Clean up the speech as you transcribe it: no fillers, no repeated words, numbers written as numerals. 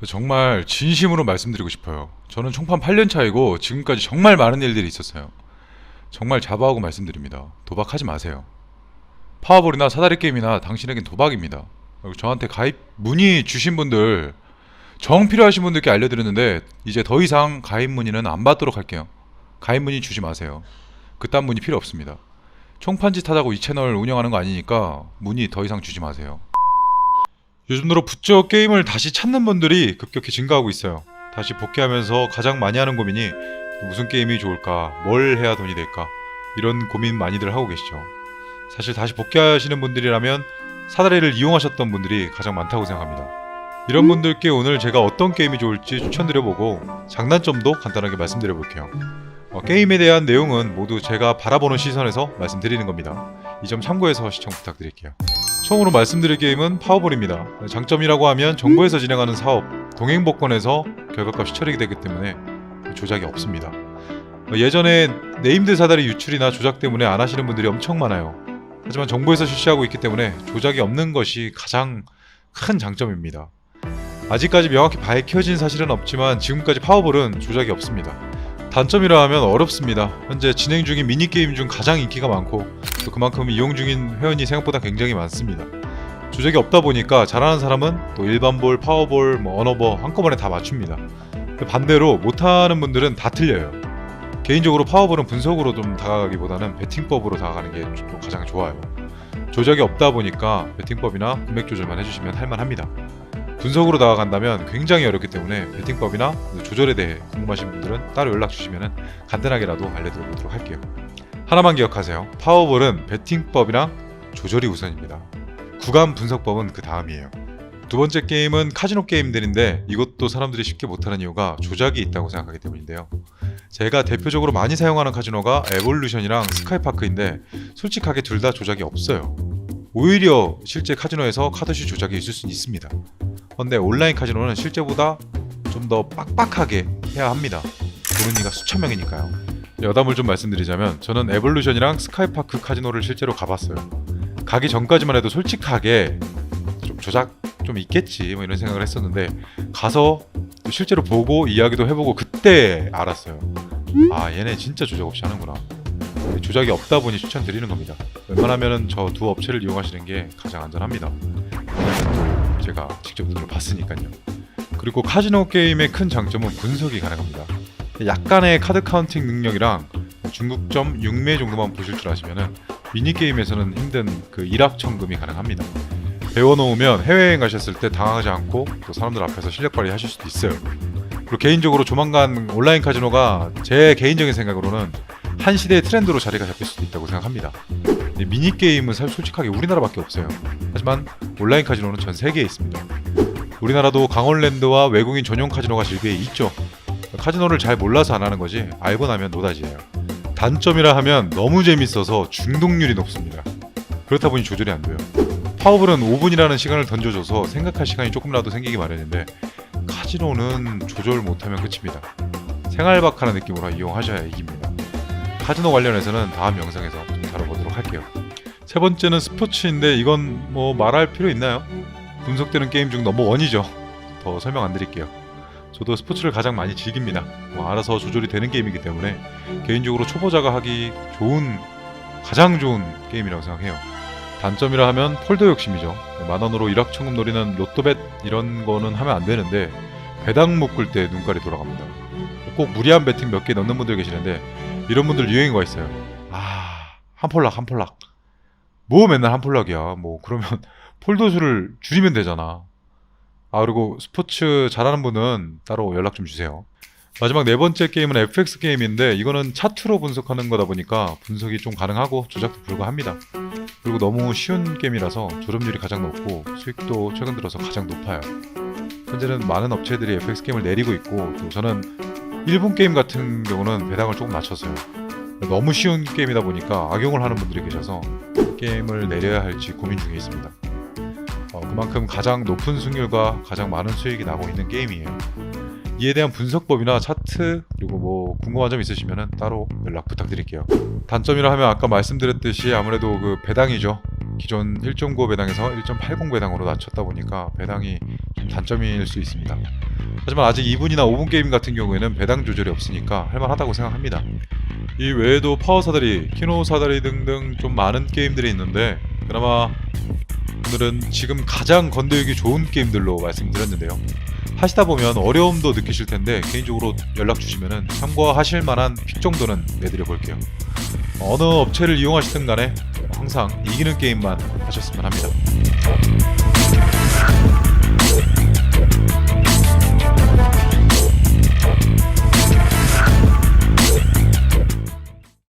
정말 진심으로 말씀드리고 싶어요. 저는 총판 8년 차이고 지금까지 정말 많은 일들이 있었어요. 정말 자부하고 말씀드립니다. 도박하지 마세요. 파워볼이나 사다리 게임이나 당신에겐 도박입니다. 그리고 저한테 가입 문의 주신 분들, 정 필요하신 분들께 알려드렸는데 이제 더 이상 가입 문의는 안 받도록 할게요. 가입 문의 주지 마세요. 그딴 문의 필요 없습니다. 총판짓 하자고 이 채널 운영하는 거 아니니까 문의 더 이상 주지 마세요. 요즘 들어 부쩍 게임을 다시 찾는 분들이 급격히 증가하고 있어요. 다시 복귀하면서 가장 많이 하는 고민이 무슨 게임이 좋을까, 뭘 해야 돈이 될까, 이런 고민 많이들 하고 계시죠. 사실 다시 복귀하시는 분들이라면 사다리를 이용하셨던 분들이 가장 많다고 생각합니다. 이런 분들께 오늘 제가 어떤 게임이 좋을지 추천드려보고 장단점도 간단하게 말씀드려볼게요. 게임에 대한 내용은 모두 제가 바라보는 시선에서 말씀드리는 겁니다. 이 점 참고해서 시청 부탁드릴게요. 처음으로 말씀드릴 게임은 파워볼입니다. 장점이라고 하면 정부에서 진행하는 사업, 동행복권에서 결과값이 처리가 되기 때문에 조작이 없습니다. 예전에 네임드 사다리 유출이나 조작 때문에 안 하시는 분들이 엄청 많아요. 하지만 정부에서 실시하고 있기 때문에 조작이 없는 것이 가장 큰 장점입니다. 아직까지 명확히 밝혀진 사실은 없지만 지금까지 파워볼은 조작이 없습니다. 단점이라 하면 어렵습니다. 현재 진행 중인 미니게임 중 가장 인기가 많고 또 그만큼 이용 중인 회원이 생각보다 굉장히 많습니다. 조작이 없다 보니까 잘하는 사람은 또 일반볼, 파워볼, 언어버 한꺼번에 다 맞춥니다. 반대로 못하는 분들은 다 틀려요. 개인적으로 파워볼은 분석으로 좀 다가가기보다는 배팅법으로 다가가는 게 또 가장 좋아요. 조작이 없다 보니까 배팅법이나 금액 조절만 해주시면 할만합니다. 분석으로 다가간다면 굉장히 어렵기 때문에 배팅법이나 조절에 대해 궁금하신 분들은 따로 연락 주시면 간단하게라도 알려드려보도록 할게요. 하나만 기억하세요. 파워볼은 배팅법이랑 조절이 우선입니다. 구간 분석법은 그 다음이에요. 두 번째 게임은 카지노 게임들인데 이것도 사람들이 쉽게 못하는 이유가 조작이 있다고 생각하기 때문인데요. 제가 대표적으로 많이 사용하는 카지노가 에볼루션이랑 스카이파크인데 솔직하게 둘 다 조작이 없어요. 오히려 실제 카지노에서 카드슈 조작이 있을 수는 있습니다. 그런데 온라인 카지노는 실제보다 좀 더 빡빡하게 해야 합니다. 보는 이가 수천 명이니까요. 여담을 좀 말씀드리자면 저는 에볼루션이랑 스카이파크 카지노를 실제로 가봤어요. 가기 전까지만 해도 솔직하게 좀 조작 좀 있겠지 뭐 이런 생각을 했었는데 가서 실제로 보고 이야기도 해보고 그때 알았어요. 아, 얘네 진짜 조작 없이 하는구나. 조작이 없다 보니 추천드리는 겁니다. 웬만하면 저 두 업체를 이용하시는 게 가장 안전합니다. 제가 직접 눈으로 봤으니까요. 그리고 카지노 게임의 큰 장점은 분석이 가능합니다. 약간의 카드 카운팅 능력이랑 중국점 6매 정도만 보실 줄 아시면은 미니게임에서는 힘든 그 일확천금이 가능합니다. 배워놓으면 해외여행 가셨을 때 당하지 않고 또 사람들 앞에서 실력 발휘하실 수도 있어요. 그리고 개인적으로 조만간 온라인 카지노가 제 개인적인 생각으로는 한 시대의 트렌드로 자리가 잡힐 수도 있다고 생각합니다. 미니게임은 사실 솔직하게 우리나라밖에 없어요. 하지만 온라인 카지노는 전 세계에 있습니다. 우리나라도 강원랜드와 외국인 전용 카지노가 질비해 있죠. 카지노를 잘 몰라서 안 하는 거지 알고 나면 노다지예요. 단점이라 하면 너무 재밌어서 중독률이 높습니다. 그렇다 보니 조절이 안 돼요. 파워볼은 5분이라는 시간을 던져줘서 생각할 시간이 조금이라도 생기기 마련인데 카지노는 조절 못하면 끝입니다. 생활박하는 느낌으로 이용하셔야 이깁니다. 카지노 관련해서는 다음 영상에서 좀 다뤄보도록 할게요. 세 번째는 스포츠인데 이건 뭐 말할 필요 있나요? 분석되는 게임 중 넘버1이죠. 더 설명 안 드릴게요. 저도 스포츠를 가장 많이 즐깁니다. 알아서 조절이 되는 게임이기 때문에 개인적으로 초보자가 하기 좋은 가장 좋은 게임이라고 생각해요. 단점이라 하면 폴더 욕심이죠. 만원으로 일확천금 노리는 로또벳 이런 거는 하면 안 되는데 배당 묶을 때 눈깔이 돌아갑니다. 꼭 무리한 배팅 몇 개 넣는 분들 계시는데 이런 분들 유행어가 있어요. 한폴락 뭐 맨날 한폴락이야. 뭐 그러면 폴더 수를 줄이면 되잖아. 그리고 스포츠 잘하는 분은 따로 연락 좀 주세요. 마지막 네 번째 게임은 FX 게임인데 이거는 차트로 분석하는 거다 보니까 분석이 좀 가능하고 조작도 불가합니다. 그리고 너무 쉬운 게임이라서 조름률이 가장 높고 수익도 최근 들어서 가장 높아요. 현재는 많은 업체들이 FX 게임을 내리고 있고 또 저는 일본 게임 같은 경우는 배당을 조금 낮췄어요. 너무 쉬운 게임이다 보니까 악용을 하는 분들이 계셔서 게임을 내려야 할지 고민 중에 있습니다. 그만큼 가장 높은 승률과 가장 많은 수익이 나고 있는 게임이에요. 이에 대한 분석법이나 차트 그리고 뭐 궁금한 점 있으시면 따로 연락 부탁드릴게요. 단점이라 하면 아까 말씀드렸듯이 아무래도 그 배당이죠. 기존 1.95 배당에서 1.80 배당으로 낮췄다 보니까 배당이 좀 단점일 수 있습니다. 하지만 아직 2분이나 5분 게임 같은 경우에는 배당 조절이 없으니까 할만하다고 생각합니다. 이 외에도 파워 사다리, 키노 사다리 등등 좀 많은 게임들이 있는데 그나마 오늘은 지금 가장 건들기 좋은 게임들로 말씀드렸는데요. 하시다 보면 어려움도 느끼실 텐데 개인적으로 연락 주시면은 참고하실 만한 픽 정도는 내드려 볼게요. 어느 업체를 이용하시든 간에 항상 이기는 게임만 하셨으면 합니다.